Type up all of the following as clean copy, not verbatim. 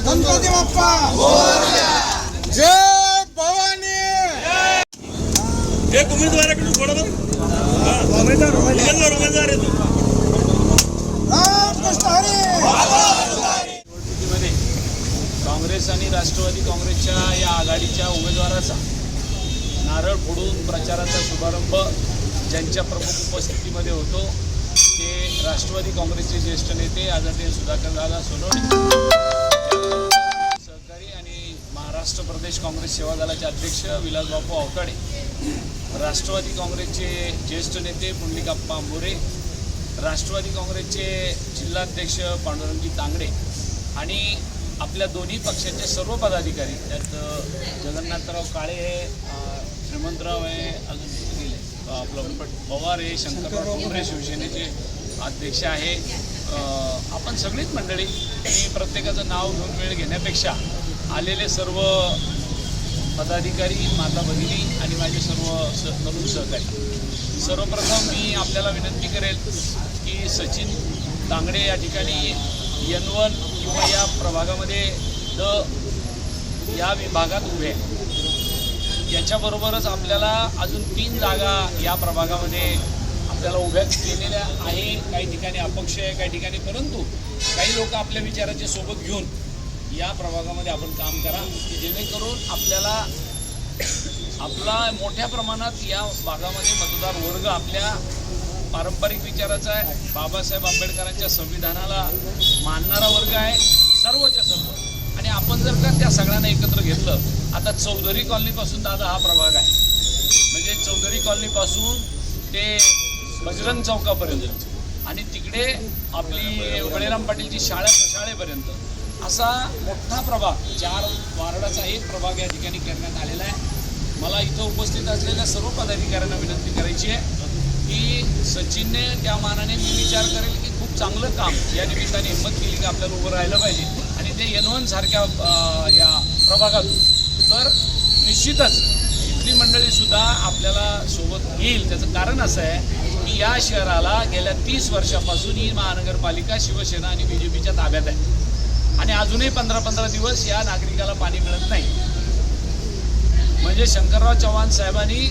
गणपती बाप्पा जय भवानी। एक उमेदवाराकडून थोडं उमेदवार आहे तू निवडणुकीमध्ये काँग्रेस आणि राष्ट्रवादी काँग्रेसच्या या आघाडीच्या उमेदवाराचा नारळ फोडून प्रचाराचा शुभारंभ ज्यांच्या प्रमुख उपस्थितीमध्ये होतो ते राष्ट्रवादी काँग्रेसचे ज्येष्ठ नेते आदरणीय सुधाकरदादा सोनवणे, सहकारी आणि महाराष्ट्र प्रदेश काँग्रेस सेवा दलाचे अध्यक्ष विलासबापू आवताडे, राष्ट्रवादी काँग्रेसचे ज्येष्ठ नेते पुंडलिकाप्पा आंबोरे, राष्ट्रवादी काँग्रेसचे जिल्हाध्यक्ष पांडुरंगजी तांगडे आणि आपल्या दोन्ही पक्षाचे सर्व पदाधिकारी, त्यात जगन्नाथराव काळे हे, श्रीमंतराव आहे, अजून गेले आपलं पवार हे, शंकरराव कोंबरे शिवसेनेचे अध्यक्ष आहे, आपण सगळीच मंडळी आणि प्रत्येकाचं नाव घेऊन वेळ घेण्यापेक्षा आलेले सर्व पदाधिकारी, माता भगिनी आणि माझे सर्व तरुण सहकारी, सर्वप्रथम मी आपल्याला विनंती करेल की सचिन तांगडे या ठिकाणी N1 किंवा या प्रभागामध्ये या विभागात उभे आहे. याच्याबरोबरच आपल्याला अजून 3 जागा या प्रभागामध्ये आपल्याला उभ्या केलेल्या आहे. काही ठिकाणी अपक्ष आहे, काही ठिकाणी, परंतु काही लोक आपल्या विचाराचे सोबत घेऊन या प्रभागामध्ये आपण काम करा की जेणेकरून आपल्याला आपला मोठ्या प्रमाणात या भागामध्ये मतदार वर्ग आपल्या पारंपरिक विचाराचा आहे, बाबासाहेब आंबेडकरांच्या संविधानाला मानणारा वर्ग आहे, सर्वच्या सर्व. आणि आपण जर का त्या सगळ्यांना एकत्र घेतलं, आता चौधरी कॉलनीपासून दादा हा प्रभाग आहे, म्हणजे चौधरी कॉलनीपासून ते बजरंग चौकापर्यंत आणि तिकडे आपली बळीराम पाटीलची शाळेपर्यंत असा मोठा प्रभाग, 4 वार्डाचा एक प्रभाग या ठिकाणी करण्यात आलेला आहे. मला इथं उपस्थित असलेल्या सर्व पदाधिकाऱ्यांना विनंती करायची आहे की सचिनने त्या मानाने मी विचार करेल की खूप चांगलं काम या निमित्ताने हिंमत केली की आपल्याला उभं राहिलं पाहिजे आणि ते N1 सारख्या या प्रभागातून, तर निश्चितच इथली मंडळीसुद्धा आपल्याला सोबत येईल. त्याचं कारण असं आहे की या शहराला गेल्या 30 वर्षापासून ही महानगरपालिका शिवसेना आणि BJPच्या ताब्यात आहे आणि अजूनही 15-15 दिवस या नागरिकाला पाणी मिळत नाही. म्हणजे शंकरराव चव्हाण साहेबांनी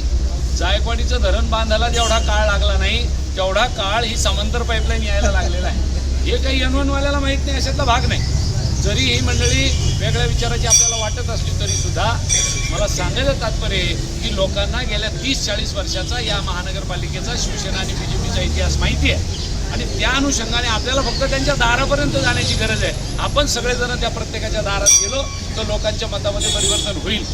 जायकवाडीचं धरण बांधायला जेवढा काळ लागला नाही तेवढा काळ ही समांतर पाईपलाईन यायला लागलेला आहे. हे काही N1 वाल्याला माहीत नाही, अशातला भाग नाही. जरी ही मंडळी वेगळ्या विचाराची आपल्याला वाटत असली तरीसुद्धा मला सांगायचं तात्पर्य की लोकांना गेल्या 30-40 वर्षाचा या महानगरपालिकेचा शिवसेना आणि BJPचा इतिहास माहिती आहे आणि त्या अनुषंगाने आपल्याला फक्त त्यांच्या दारापर्यंत जाण्याची गरज आहे. आपण सगळेजण त्या प्रत्येकाच्या दारात गेलो तर लोकांच्या मतामध्ये परिवर्तन होईल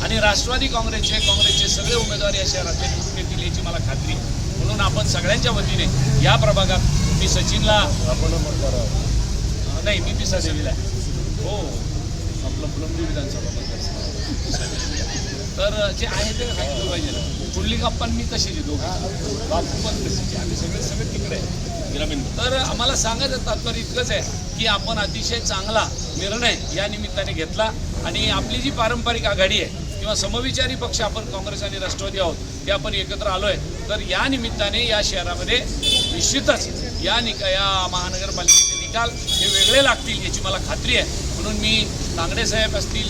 आणि राष्ट्रवादी काँग्रेसचे सगळे उमेदवार या शहरातले निवडून येतील याची मला खात्री. म्हणून आपण सगळ्यांच्या वतीने या प्रभागात मी सचिनला नाही, मी पिसा देवीला हो, आपलं फुलंब्री विधानसभा तर जे आहे ते सांगितलं पाहिजे ना. पुंडलिकाप्पान मी तसे देतो, बापू पण तसेच, आम्ही सगळे तिकडे आहे ग्रामीण. तर आम्हाला सांगायचं तात्पर्य इतकंच आहे की आपण अतिशय चांगला निर्णय या निमित्ताने घेतला आणि आपली जी पारंपरिक आघाडी आहे किंवा समविचारी पक्ष आपण काँग्रेस आणि राष्ट्रवादी आहोत ते आपण एकत्र आलो आहे. तर या निमित्ताने या शहरामध्ये निश्चितच या महानगरपालिकेचे निकाल हे वेगळे लागतील याची मला खात्री आहे. म्हणून मी तांगडे साहेब असतील,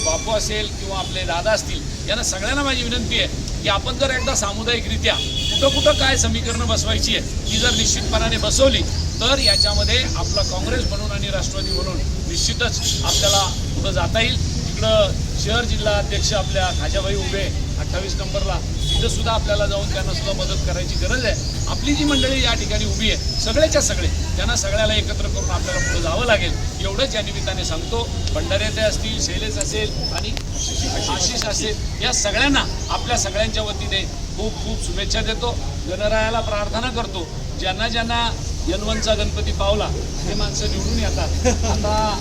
बापू असेल किंवा आपले दादा असतील, यांना सगळ्यांना माझी विनंती आहे की आपण जर एकदा सामुदायिकरित्या कुठं काय समीकरणं बसवायची आहे ती जर निश्चितपणाने बसवली तर याच्यामध्ये आपला काँग्रेस म्हणून आणि राष्ट्रवादी म्हणून निश्चितच आपल्याला पुढं जाता येईल. इकडं शहर जिल्हा अध्यक्ष आपल्या खाजाबाई उभे 28 नंबरला, तिथंसुद्धा आपल्याला जाऊन त्यांनासुद्धा मदत करायची गरज आहे. आपली जी मंडळी या ठिकाणी उभी आहे सगळ्याच्या सगळे, त्यांना सगळ्याला एकत्र करून आपल्याला पुढे जावं लागेल एवढंच या निमित्ताने सांगतो. भंडारे असतील, शैलेश असेल आणि आशिष असेल, या सगळ्यांना आपल्या सगळ्यांच्या वतीने खूप खूप शुभेच्छा देतो. गणरायाला प्रार्थना करतो ज्यांना ज्यांना N1चा गणपती पावला ते माणसं निवडून येतात. आता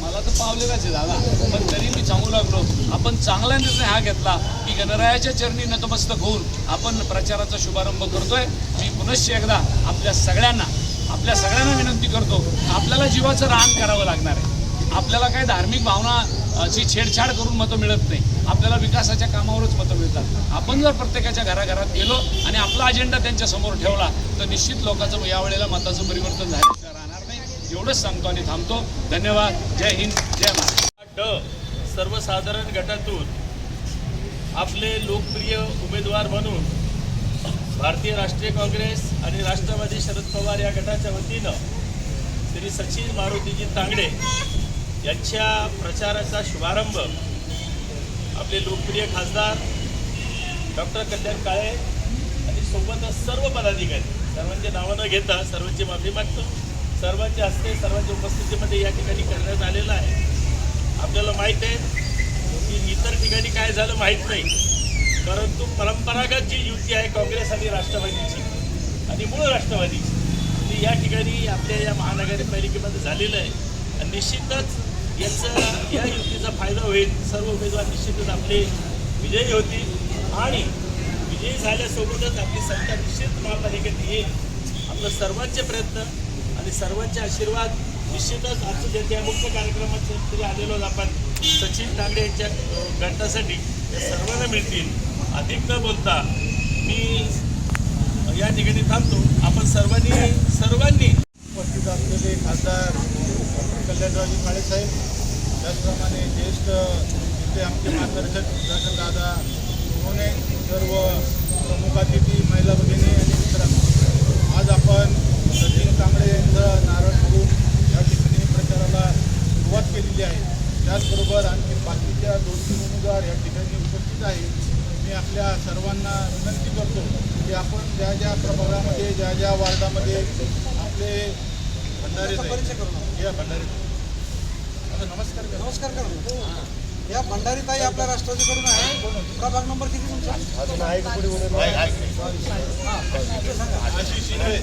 मला तर पावलेलाच आहे दादा, पण तरी मी सांगू लागलो आपण चांगला निर्णय हा घेतला की गणरायाच्या चरणी नतमस्तक होऊन आपण प्रचाराचा शुभारंभ करतोय. मी पुनश्च एकदा आपल्या सगळ्यांना विनंती करतो, आपल्याला जीवाचं रान करावं लागणार आहे. आपल्याला काही धार्मिक भावनाची छेडछाड करून मतं मिळत नाही. आपल्याला विकासाच्या कामावरच मतं मिळतात. आपण जर प्रत्येकाच्या घराघरात गेलो आणि आपला अजेंडा त्यांच्यासमोर ठेवला तर निश्चित लोकांचं यावेळेला मताचं परिवर्तन झाल्याशिवाय राहणार नाही. एवढंच सांगतो आणि थांबतो. धन्यवाद. जय हिंद, जय महाराष्ट्र. सर्वसाधारण गटातून आपले लोकप्रिय उमेदवार म्हणून भारतीय राष्ट्रीय काँग्रेस आणि राष्ट्रवादी शरद पवार या गटाच्या वतीनं श्री सचिन मारुतीजी तांगडे यांच्या प्रचाराचा शुभारंभ आपले लोकप्रिय खासदार डॉक्टर कल्याण काळे आणि सोबतच सर्व पदाधिकारी, सर्वांची नावं न घेता सर्वांची माफी मागतो, सर्वांच्या हस्ते सर्वांच्या उपस्थितीमध्ये या ठिकाणी करण्यात आलेलं आहे. आपल्याला माहीत आहे की इतर ठिकाणी काय झालं माहीत नाही, परंतु परंपरागत जी युती आहे काँग्रेस आणि राष्ट्रवादीची आणि मूळ राष्ट्रवादीची ती या ठिकाणी आपल्या या महानगरपालिकेमध्ये झालेलं आहे. आणि निश्चितच या युतीचा फायदा होईल. सर्व उमेदवार निश्चितच आपले विजयी होतील आणि विजयी झाल्यासोबतच आपली सत्ता निश्चित महापालिकेत येईल. आपलं सर्वांचे प्रयत्न आणि सर्वांचे आशीर्वाद निश्चितच आजच्या ज्या मुख्य कार्यक्रमात आलेलो आपण सचिन तांगडे यांच्या गटासाठी या सर्वांना मिळतील. अधिक न बोलता मी या ठिकाणी थांबतो. आपण सर्वांनी उपस्थित असलेले खासदार कल्याणरावजी काळे साहेब, त्याचप्रमाणे ज्येष्ठ नेते आमचे मार्गदर्शक दर्शन दादा सोने, सर्व प्रमुख अतिथी, महिला भगिनी आणि मित्रांनो, आज आपण सचिन तांगडे यांचं नारळ फोडून या ठिकाणी प्रचाराला सुरुवात केलेली आहे. त्याचबरोबर आणखी बाकीच्या 2-3 उमेदवार या ठिकाणी उपस्थित आहेत. मी आपल्या सर्वांना विनंती करतो की आपण ज्या ज्या प्रभागामध्ये ज्या ज्या वार्डामध्ये आपले भंडारे या भंडारी नमस्कार करा. या भंडारी ताई आपल्या राष्ट्रवादीकडून आहे. प्रभाग नंबर किती तुमचा? आशिष शिंदे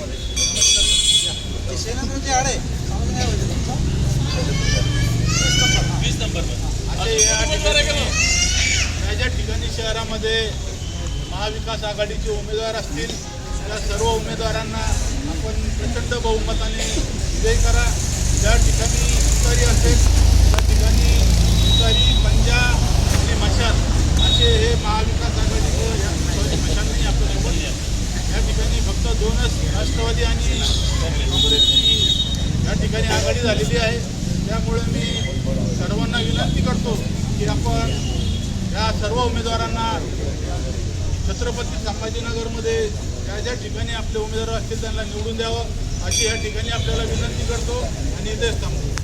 सेनापती आडे 20 नंबर ज्या ठिकाणी शहरामध्ये महाविकास आघाडीचे उमेदवार असतील त्या सर्व उमेदवारांना आपण प्रचंड बहुमताने विजयी करा. ज्या ठिकाणी तुतारी असेल त्या ठिकाणी तुतारी, पंजा आणि मशाल असे हे महाविकास आघाडीचे मशालनी आपल्यासोबत या ठिकाणी फक्त 2च राष्ट्रवादी आणि काँग्रेसची या ठिकाणी आघाडी झालेली आहे. त्यामुळे मी सर्वांना विनंती करतो की आपण या सर्व उमेदवारांना छत्रपती संभाजीनगरमध्ये ज्या ज्या ठिकाणी आपले उमेदवार असतील त्यांना निवडून द्यावं अशी या ठिकाणी आपल्याला विनंती करतो आणि इथेच थांबतो.